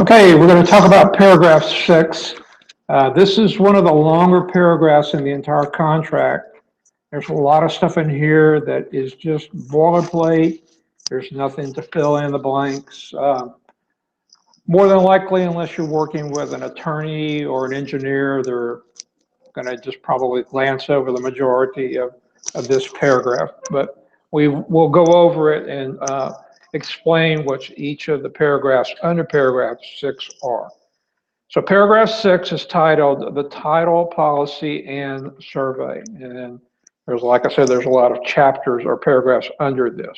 Okay, we're going to talk about paragraph 6. This is one of the longer paragraphs in the entire contract. There's a lot of stuff in here that is just boilerplate. There's nothing to fill in the blanks. More than likely, unless you're working with an attorney or an engineer, they're going to just probably glance over the majority of this paragraph. But we will go over it and explain what each of the paragraphs under paragraph 6 are. So paragraph 6 is titled the title, policy, and survey. And there's, like I said, there's a lot of chapters or paragraphs under this.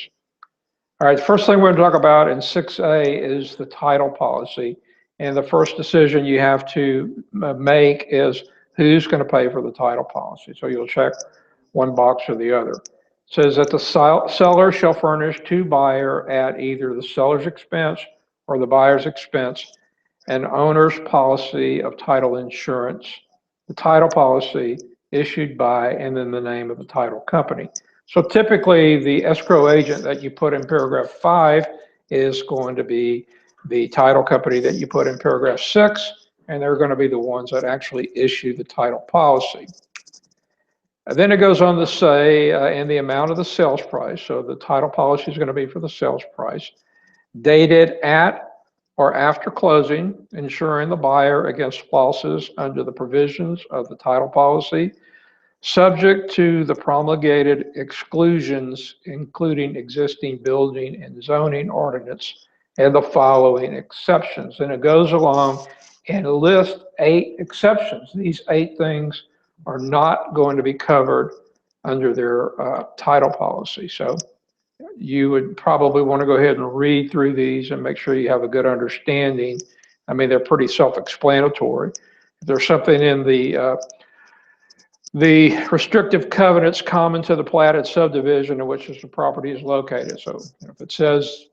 All right, the first thing we're going to talk about in 6A is the title policy. And the first decision you have to make is who's going to pay for the title policy. So you'll check one box or the other. It says that the seller shall furnish to buyer at either the seller's expense or the buyer's expense an owner's policy of title insurance, the title policy issued by, and then the name of the title company. So typically, the escrow agent that you put in paragraph 5 is going to be the title company that you put in paragraph 6, and they're going to be the ones that actually issue the title policy. Then it goes on to say, and the amount of the sales price. So the title policy is going to be for the sales price, dated at or after closing, insuring the buyer against losses under the provisions of the title policy, subject to the promulgated exclusions, including existing building and zoning ordinance, and the following exceptions. And it goes along and lists 8 exceptions. These 8 things are not going to be covered under their title policy. So you would probably want to go ahead and read through these and make sure you have a good understanding. I mean, they're pretty self-explanatory. If there's something in the restrictive covenants common to the platted subdivision in which the property is located. So if it says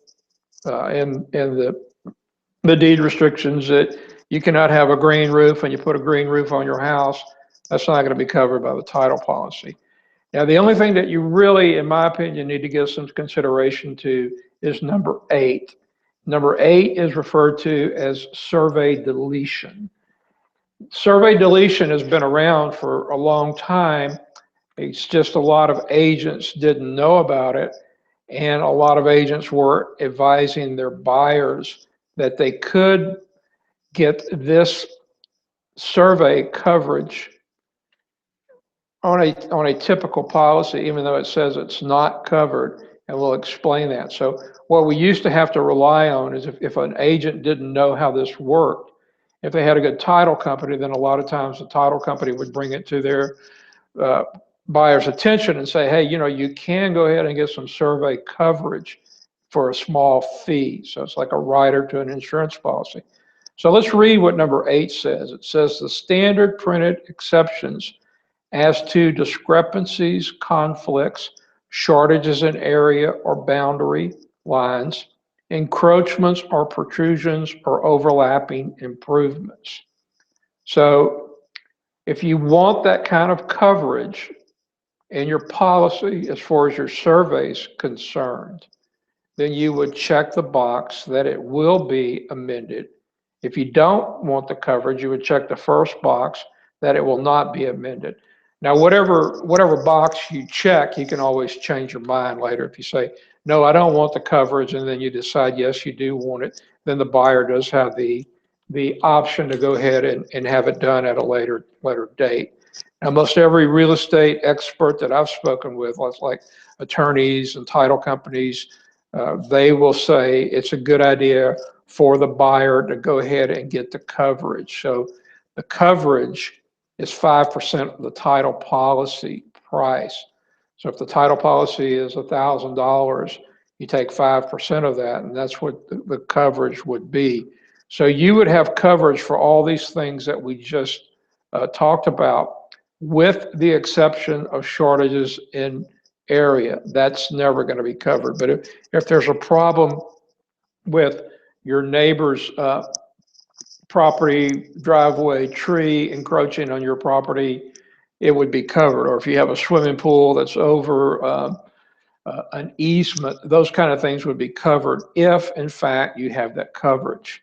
in the deed restrictions that you cannot have a green roof and you put a green roof on your house, that's not going to be covered by the title policy. Now, the only thing that you really, in my opinion, need to give some consideration to is number 8. Number 8 is referred to as survey deletion. Survey deletion has been around for a long time. It's just a lot of agents didn't know about it, and a lot of agents were advising their buyers that they could get this survey coverage on a typical policy, even though it says it's not covered, and we'll explain that. So what we used to have to rely on is if an agent didn't know how this worked, if they had a good title company, then a lot of times the title company would bring it to their buyer's attention and say, hey, you can go ahead and get some survey coverage for a small fee. So it's like a rider to an insurance policy. So let's read what number 8 says. It says the standard printed exceptions as to discrepancies, conflicts, shortages in area or boundary lines, encroachments or protrusions or overlapping improvements. So if you want that kind of coverage in your policy as far as your survey's concerned, then you would check the box that it will be amended. If you don't want the coverage, you would check the first box that it will not be amended. Now, whatever box you check, you can always change your mind later. If you say, no, I don't want the coverage, and then you decide, yes, you do want it, then the buyer does have the option to go ahead and have it done at a later date. Now, most every real estate expert that I've spoken with, like attorneys and title companies, they will say it's a good idea for the buyer to go ahead and get the coverage. So the coverage is 5% of the title policy price. So if the title policy is $1,000, you take 5% of that, and that's what the coverage would be. So you would have coverage for all these things that we just talked about, with the exception of shortages in area. That's never going to be covered. But if there's a problem with your neighbor's property, driveway, tree encroaching on your property, it would be covered. Or if you have a swimming pool that's over an easement, those kind of things would be covered if, in fact, you have that coverage.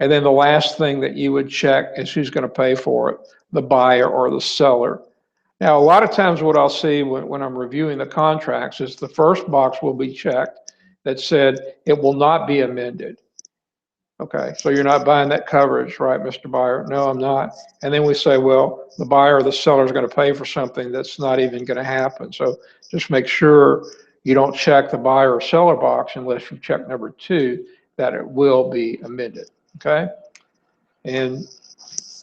And then the last thing that you would check is who's going to pay for it, the buyer or the seller. Now, a lot of times what I'll see when I'm reviewing the contracts is the first box will be checked that said it will not be amended. Okay, so you're not buying that coverage, right, Mr. Buyer? No, I'm not. And then we say, well, the buyer or the seller is going to pay for something that's not even going to happen. So just make sure you don't check the buyer or seller box unless you check number 2, that it will be amended. Okay, and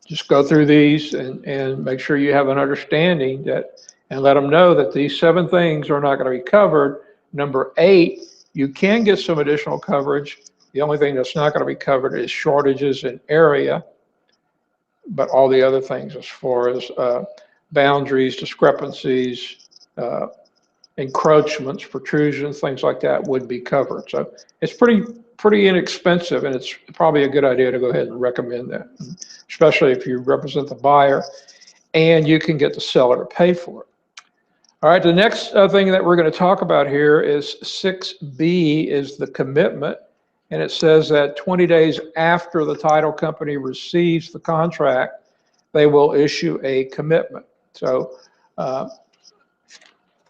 just go through these and make sure you have an understanding that, and let them know that these 7 things are not going to be covered. Number 8, you can get some additional coverage. The only thing that's not going to be covered is shortages in area, but all the other things as far as boundaries, discrepancies, encroachments, protrusions, things like that would be covered. So it's pretty inexpensive, and it's probably a good idea to go ahead and recommend that, especially if you represent the buyer and you can get the seller to pay for it. All right, the next thing that we're going to talk about here is 6B is the commitment. And it says that 20 days after the title company receives the contract, they will issue a commitment. So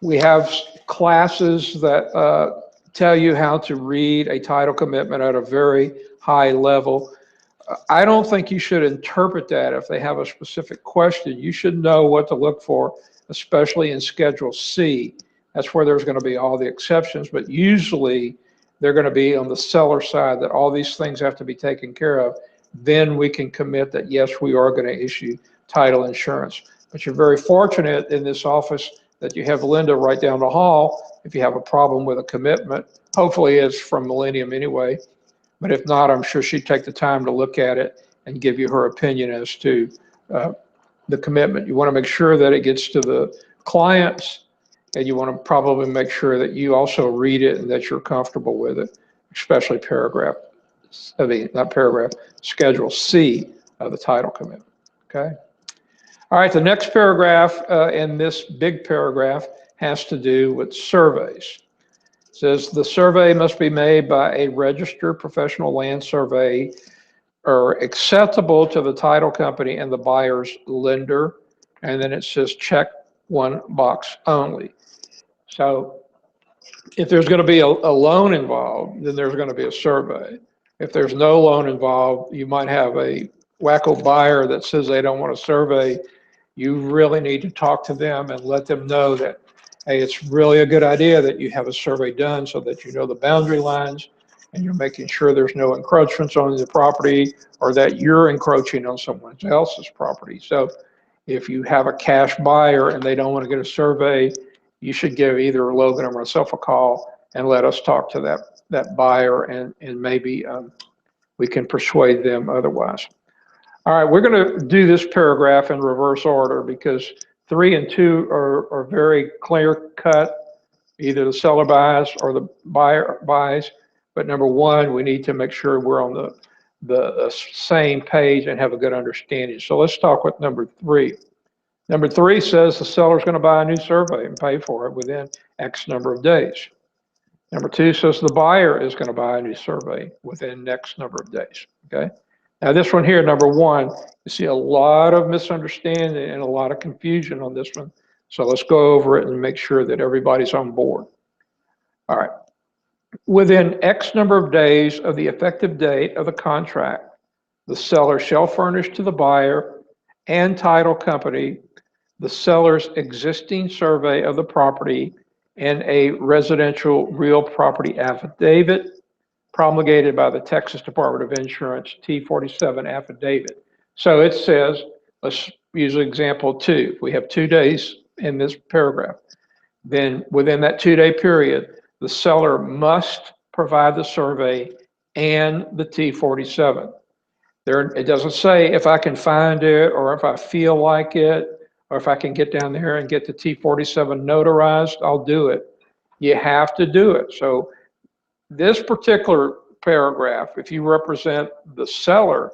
we have classes that tell you how to read a title commitment at a very high level. I don't think you should interpret that if they have a specific question. You should know what to look for, especially in Schedule C. That's where there's going to be all the exceptions, but usually they're going to be on the seller side, that all these things have to be taken care of. Then we can commit that, yes, we are going to issue title insurance. But you're very fortunate in this office that you have Linda right down the hall. If you have a problem with a commitment, hopefully it's from Millennium anyway. But if not, I'm sure she'd take the time to look at it and give you her opinion as to the commitment. You want to make sure that it gets to the clients, and you want to probably make sure that you also read it and that you're comfortable with it, especially Schedule C of the title commitment, okay? All right, the next paragraph in this big paragraph has to do with surveys. It says the survey must be made by a registered professional land survey or acceptable to the title company and the buyer's lender. And then it says check one box only. So if there's going to be a loan involved, then there's going to be a survey. If there's no loan involved, you might have a wacko buyer that says they don't want a survey. You really need to talk to them and let them know that, hey, it's really a good idea that you have a survey done so that you know the boundary lines and you're making sure there's no encroachments on the property or that you're encroaching on someone else's property. So if you have a cash buyer and they don't want to get a survey, you should give either Logan or myself a call and let us talk to that buyer, and maybe we can persuade them otherwise. All right, we're going to do this paragraph in reverse order because 3 and 2 are very clear cut. Either the seller buys or the buyer buys. But number 1, we need to make sure we're on the same page and have a good understanding. So let's talk with number 3. Number 3 says the seller is going to buy a new survey and pay for it within X number of days. Number 2 says the buyer is going to buy a new survey within X number of days. Okay. Now this one here, number 1, you see a lot of misunderstanding and a lot of confusion on this one. So let's go over it and make sure that everybody's on board. All right. Within X number of days of the effective date of the contract, the seller shall furnish to the buyer and title company the seller's existing survey of the property and a residential real property affidavit promulgated by the Texas Department of Insurance T47 affidavit. So it says, let's use example 2. We have 2 days in this paragraph. Then within that 2-day period, the seller must provide the survey and the T47. It doesn't say if I can find it or if I feel like it or if I can get down there and get the T47 notarized, I'll do it. You have to do it. So this particular paragraph, if you represent the seller,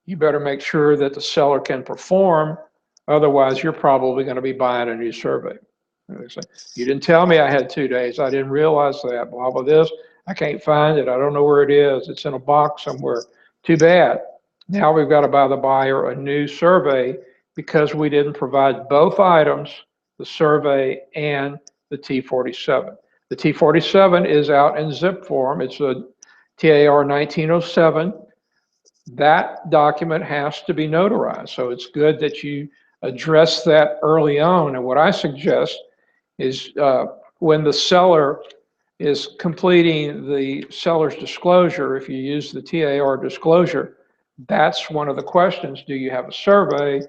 you better make sure that the seller can perform. Otherwise, you're probably going to be buying a new survey. You didn't tell me I had 2 days. I didn't realize that. Blah, blah, this. I can't find it. I don't know where it is. It's in a box somewhere. Too bad. Now we've got to buy the buyer a new survey because we didn't provide both items, the survey and the T47. The T47 is out in zip form. It's a TAR 1907. That document has to be notarized. So it's good that you address that early on. And what I suggest is when the seller is completing the seller's disclosure, if you use the TAR disclosure, that's one of the questions. Do you have a survey?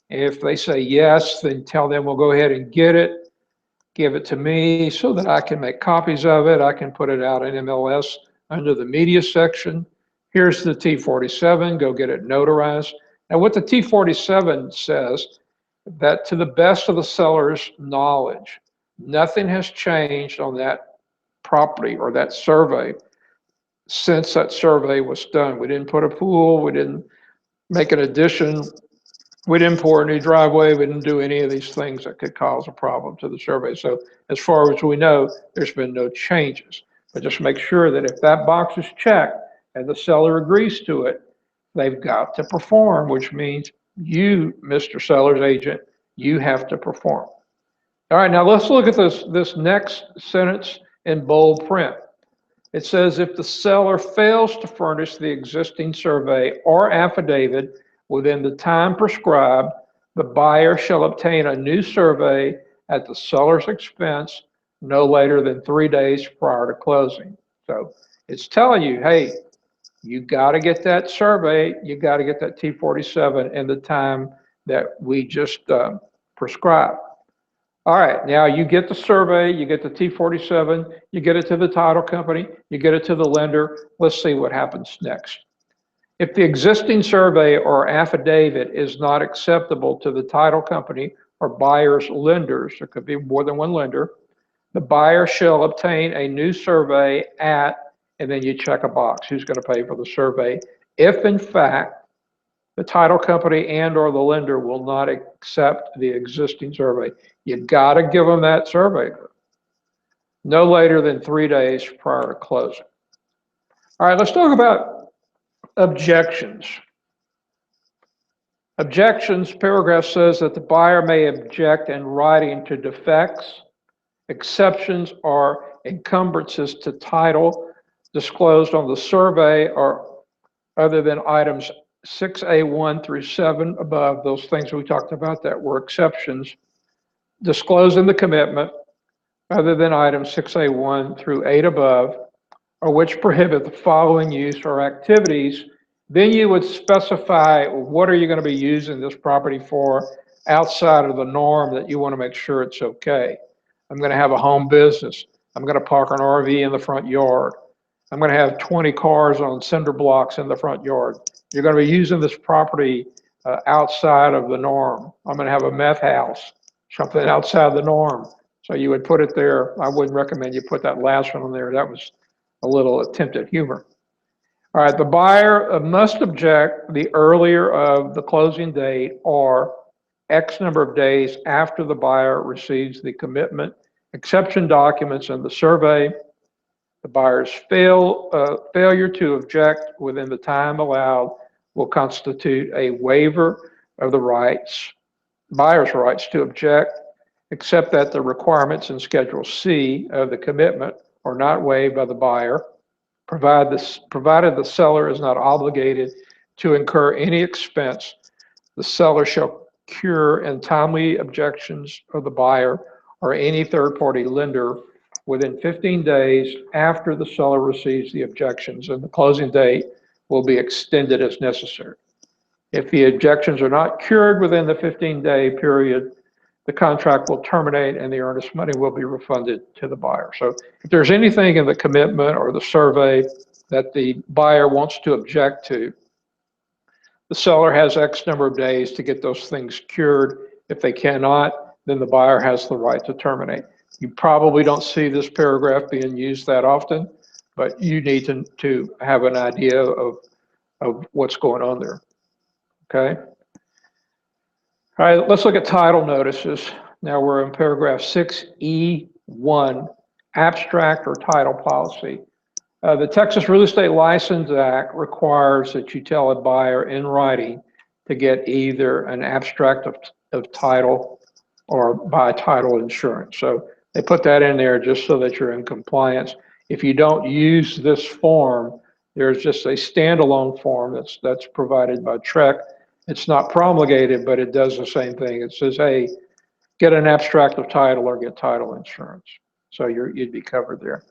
If they say yes, then tell them we'll go ahead and get it, give it to me so that I can make copies of it. I can put it out in MLS under the media section. Here's the T47, go get it notarized. Now what the T47 says, that to the best of the seller's knowledge, nothing has changed on that property or that survey since that survey was done. We didn't put a pool, we didn't make an addition, we didn't pour a new driveway, we didn't do any of these things that could cause a problem to the survey. So as far as we know, there's been no changes. But just make sure that if that box is checked and the seller agrees to it, they've got to perform, which means you, Mr. Seller's agent, you have to perform. All right, now let's look at this next sentence in bold print. It says, if the seller fails to furnish the existing survey or affidavit within the time prescribed, the buyer shall obtain a new survey at the seller's expense no later than 3 days prior to closing. So it's telling you, hey, you got to get that survey, you got to get that T47 in the time that we just prescribed. All right, now you get the survey, you get the T47, you get it to the title company, you get it to the lender. Let's see what happens next. If the existing survey or affidavit is not acceptable to the title company or buyer's lenders, there could be more than one lender, the buyer shall obtain a new survey at, and then you check a box, who's going to pay for the survey, if in fact the title company and or the lender will not accept the existing survey. You got to give them that survey no later than 3 days prior to closing. All right, let's talk about objections. Objections, paragraph says that the buyer may object in writing to defects, exceptions, or encumbrances to title disclosed on the survey or other than items 6A1 through 7 above, those things we talked about that were exceptions, disclosed in the commitment, other than items 6A1 through 8 above, or which prohibit the following use or activities. Then you would specify what are you going to be using this property for outside of the norm that you want to make sure it's okay. I'm going to have a home business. I'm going to park an RV in the front yard. I'm going to have 20 cars on cinder blocks in the front yard. You're going to be using this property outside of the norm. I'm going to have a meth house, something outside the norm. So you would put it there. I wouldn't recommend you put that last one on there. That was a little attempt at humor. All right, the buyer must object the earlier of the closing date or X number of days after the buyer receives the commitment, exception documents, and the survey. The buyer's failure to object within the time allowed will constitute a waiver of the buyer's rights to object, except that the requirements in Schedule C of the commitment are not waived by the buyer, provided the seller is not obligated to incur any expense. The seller shall cure and timely objections of the buyer or any third-party lender within 15 days after the seller receives the objections, and the closing date will be extended as necessary. If the objections are not cured within the 15-day period, the contract will terminate and the earnest money will be refunded to the buyer. So if there's anything in the commitment or the survey that the buyer wants to object to, the seller has X number of days to get those things cured. If they cannot, then the buyer has the right to terminate. You probably don't see this paragraph being used that often, but you need to have an idea of what's going on there, okay? All right, let's look at title notices. Now we're in paragraph 6E1, abstract or title policy. The Texas Real Estate License Act requires that you tell a buyer in writing to get either an abstract of title or buy title insurance. So they put that in there just so that you're in compliance. If you don't use this form, there's just a standalone form that's provided by TREC. It's not promulgated, but it does the same thing. It says, hey, get an abstract of title or get title insurance. So you'd be covered there.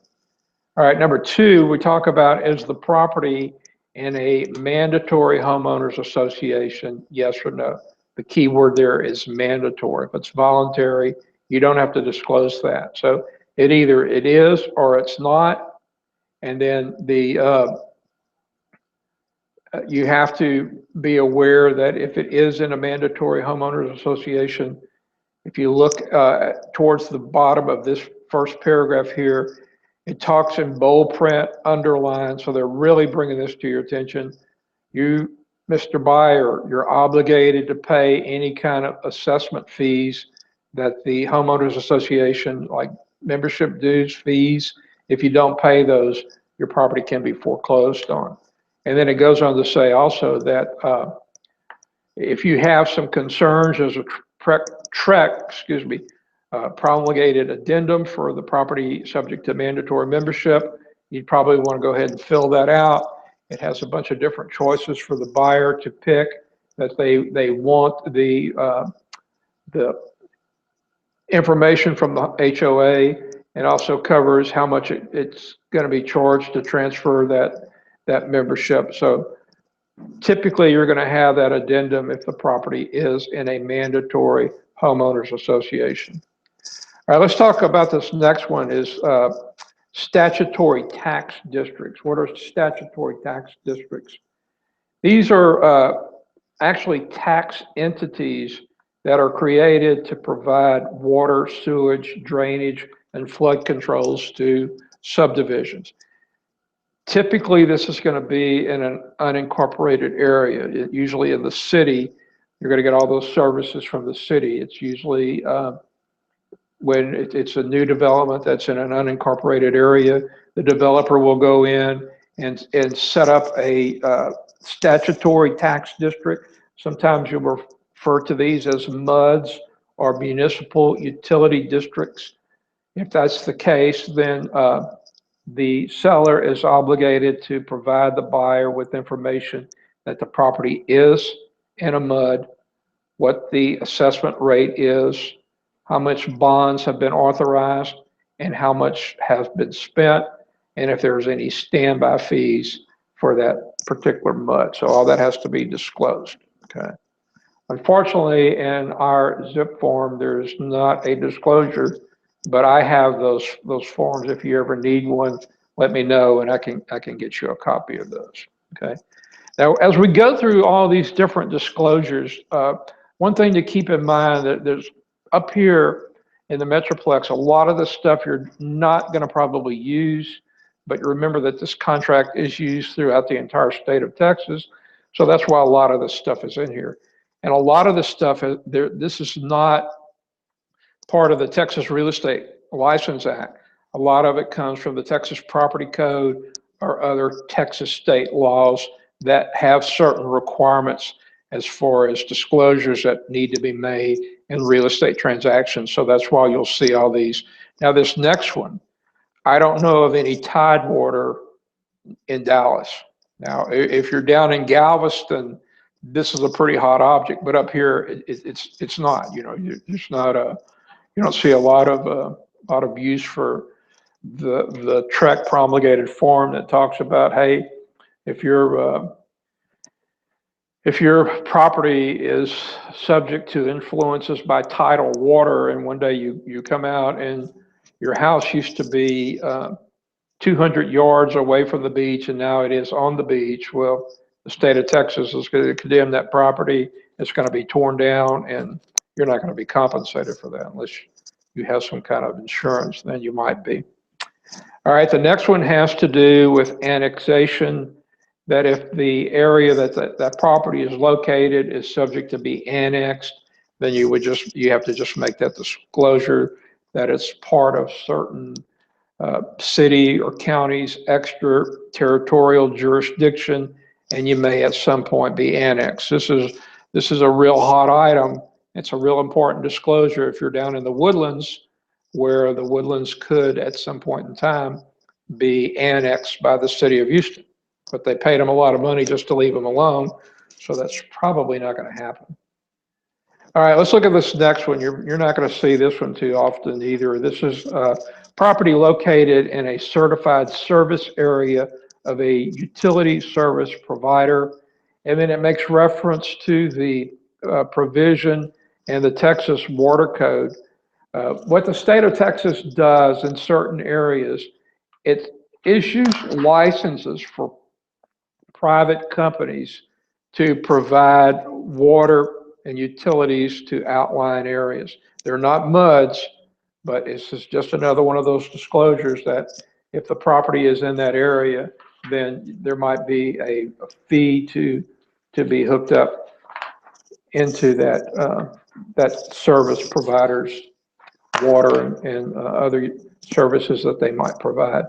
All right, number two, we talk about, is the property in a mandatory homeowners association, yes or no? The key word there is mandatory. If it's voluntary, you don't have to disclose that. So it either it is or it's not. And then you have to be aware that if it is in a mandatory homeowners association, if you look towards the bottom of this first paragraph here, it talks in bold print, underlined, so they're really bringing this to your attention. You, Mr. Buyer, you're obligated to pay any kind of assessment fees that the homeowners association, like membership dues, fees. If you don't pay those, your property can be foreclosed on. And then it goes on to say also that if you have some concerns, there's a TREC, promulgated addendum for the property subject to mandatory membership. You'd probably want to go ahead and fill that out. It has a bunch of different choices for the buyer to pick that they want the information from the HOA, and also covers how much it's going to be charged to transfer that membership. So typically you're going to have that addendum if the property is in a mandatory homeowners association. All right, let's talk about this next one is statutory tax districts. What are statutory tax districts? These are actually tax entities that are created to provide water, sewage, drainage, and flood controls to subdivisions. Typically, this is going to be in an unincorporated area. Usually in the city, you're going to get all those services from the city. It's usually when it's a new development that's in an unincorporated area, the developer will go in and set up a statutory tax district. Sometimes you'll refer to these as MUDs or municipal utility districts. If that's the case, then the seller is obligated to provide the buyer with information that the property is in a MUD, what the assessment rate is, how much bonds have been authorized, and how much has been spent, and if there's any standby fees for that particular MUD. So all that has to be disclosed, okay? Unfortunately, in our ZIP form, there's not a disclosure, but I have those forms. If you ever need one, let me know, and I can get you a copy of those, okay? Now, as we go through all these different disclosures, one thing to keep in mind that there's up here in the Metroplex, a lot of the stuff you're not going to probably use, but remember that this contract is used throughout the entire state of Texas. So that's why a lot of this stuff is in here. And a lot of the stuff, this is not part of the Texas Real Estate License Act. A lot of it comes from the Texas Property Code or other Texas state laws that have certain requirements as far as disclosures that need to be made in real estate transactions. So that's why you'll see all these. Now this next one, I don't know of any Tidewater in Dallas. Now, if you're down in Galveston, this is a pretty hot object, but up here it's not. You know, it's not a. You don't see a lot of use for the TREC promulgated form that talks about, hey, if your property is subject to influences by tidal water, and one day you come out and your house used to be 200 yards away from the beach and now it is on the beach, well, the state of Texas is going to condemn that property. It's going to be torn down and you're not going to be compensated for that unless you have some kind of insurance, then you might be. All right, the next one has to do with annexation, that if the area that property is located is subject to be annexed, then you have to just make that disclosure that it's part of certain city or county's extraterritorial jurisdiction, and you may at some point be annexed. This is a real hot item. It's a real important disclosure if you're down in the Woodlands, where the Woodlands could at some point in time be annexed by the city of Houston. But they paid them a lot of money just to leave them alone, so that's probably not going to happen. All right, let's look at this next one. You're not going to see this one too often either. This is property located in a certified service area of a utility service provider. And then it makes reference to the provision in the Texas Water Code. What the state of Texas does in certain areas, it issues licenses for private companies to provide water and utilities to outlying areas. They're not MUDs, but this is just another one of those disclosures that if the property is in that area, then there might be a fee to be hooked up into that service provider's water and other services that they might provide.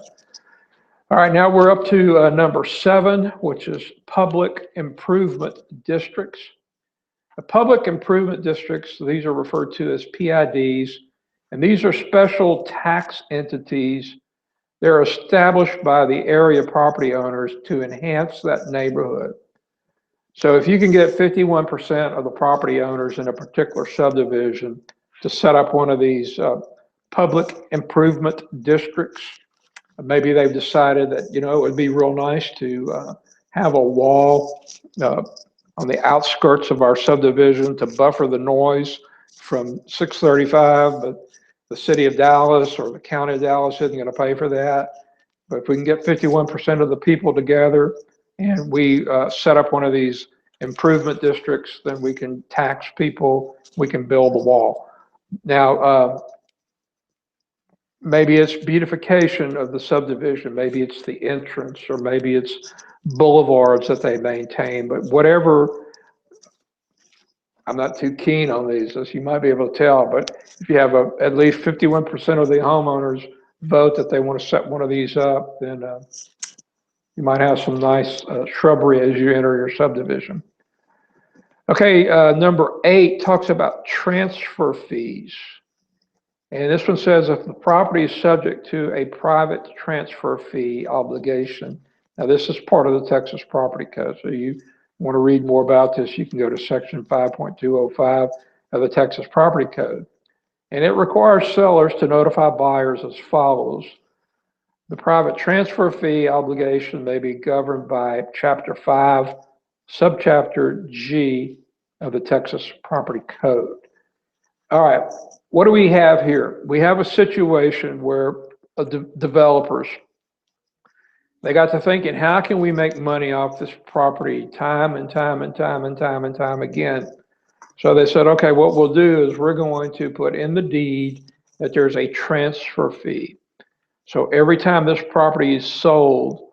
All right, now we're up to number 7, which is public improvement districts. The public improvement districts, these are referred to as PIDs, and these are special tax entities. They're established by the area property owners to enhance that neighborhood. So if you can get 51% of the property owners in a particular subdivision to set up one of these public improvement districts, maybe they've decided that, you know, it would be real nice to have a wall on the outskirts of our subdivision to buffer the noise from 635, but the city of Dallas or the county of Dallas isn't going to pay for that. But if we can get 51% of the people together and we set up one of these improvement districts, then we can tax people, we can build the wall. Now, maybe it's beautification of the subdivision, maybe it's the entrance, or maybe it's boulevards that they maintain, but whatever, I'm not too keen on these, as you might be able to tell, but if you have at least 51% of the homeowners vote that they want to set one of these up, then you might have some nice shrubbery as you enter your subdivision. Okay, number 8 talks about transfer fees. And this one says if the property is subject to a private transfer fee obligation. Now this is part of the Texas Property Code. So you want to read more about this, you can go to section 5.205 of the Texas Property Code. And it requires sellers to notify buyers as follows. The private transfer fee obligation may be governed by Chapter 5, Subchapter G of the Texas Property Code. All right, what do we have here? We have a situation where developers, they got to thinking, how can we make money off this property time and time again? So they said, okay, what we'll do is we're going to put in the deed that there's a transfer fee. So every time this property is sold,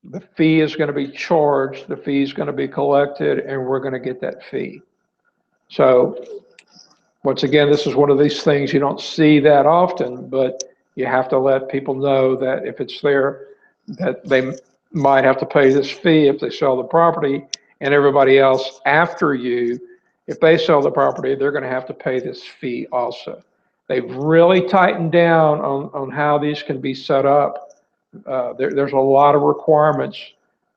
the fee is going to be charged, the fee is going to be collected, and we're going to get that fee. So once again, this is one of these things you don't see that often, but you have to let people know that if it's there, that they might have to pay this fee if they sell the property, and everybody else after you, if they sell the property, they're going to have to pay this fee also. They've really tightened down on how these can be set up. There's a lot of requirements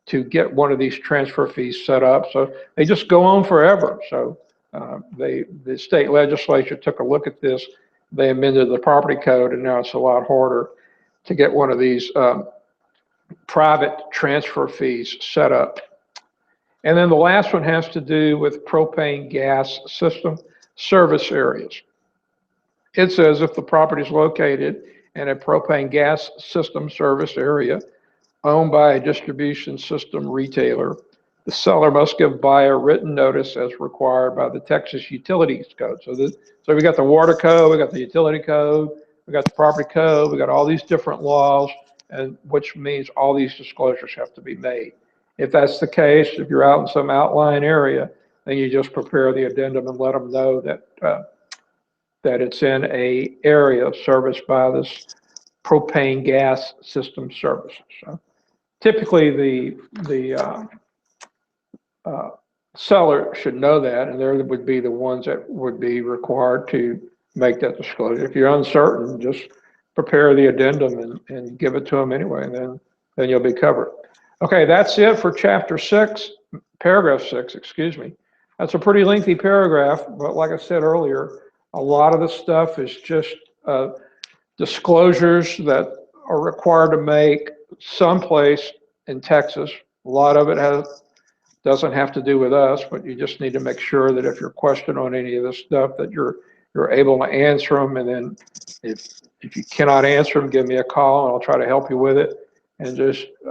to get one of these transfer fees set up, so they just go on forever. So the state legislature took a look at this, they amended the property code, and now it's a lot harder to get one of these private transfer fees set up. And then the last one has to do with propane gas system service areas. It says if the property is located in a propane gas system service area owned by a distribution system retailer, the seller must give buyer written notice as required by the Texas Utilities Code. So we got the water code, we got the utility code, we got the property code, we got all these different laws, and which means all these disclosures have to be made. If that's the case, if you're out in some outlying area, then you just prepare the addendum and let them know that that it's in a area serviced by this propane gas system services. So typically, the seller should know that, and they would be the ones that would be required to make that disclosure. If you're uncertain, just prepare the addendum and give it to them anyway, and then you'll be covered. Okay, that's it for chapter 6, paragraph 6, excuse me. That's a pretty lengthy paragraph, but like I said earlier, a lot of the stuff is just disclosures that are required to make someplace in Texas. A lot of it doesn't have to do with us, but you just need to make sure that if you're questioned on any of this stuff, that you're able to answer them. And then if you cannot answer them, give me a call and I'll try to help you with it. And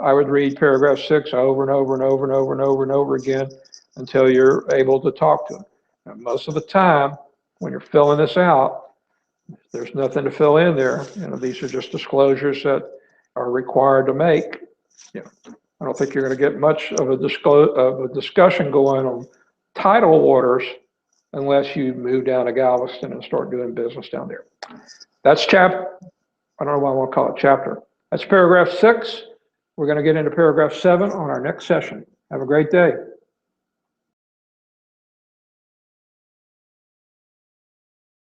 I would read paragraph 6 over and over and over and over and over and over again until you're able to talk to them. And most of the time, when you're filling this out, there's nothing to fill in there. These are just disclosures that are required to make. I don't think you're going to get much of a discussion going on title orders unless you move down to Galveston and start doing business down there. That's I don't know why I want to call it chapter. That's paragraph 6. We're going to get into paragraph 7 on our next session. Have a great day.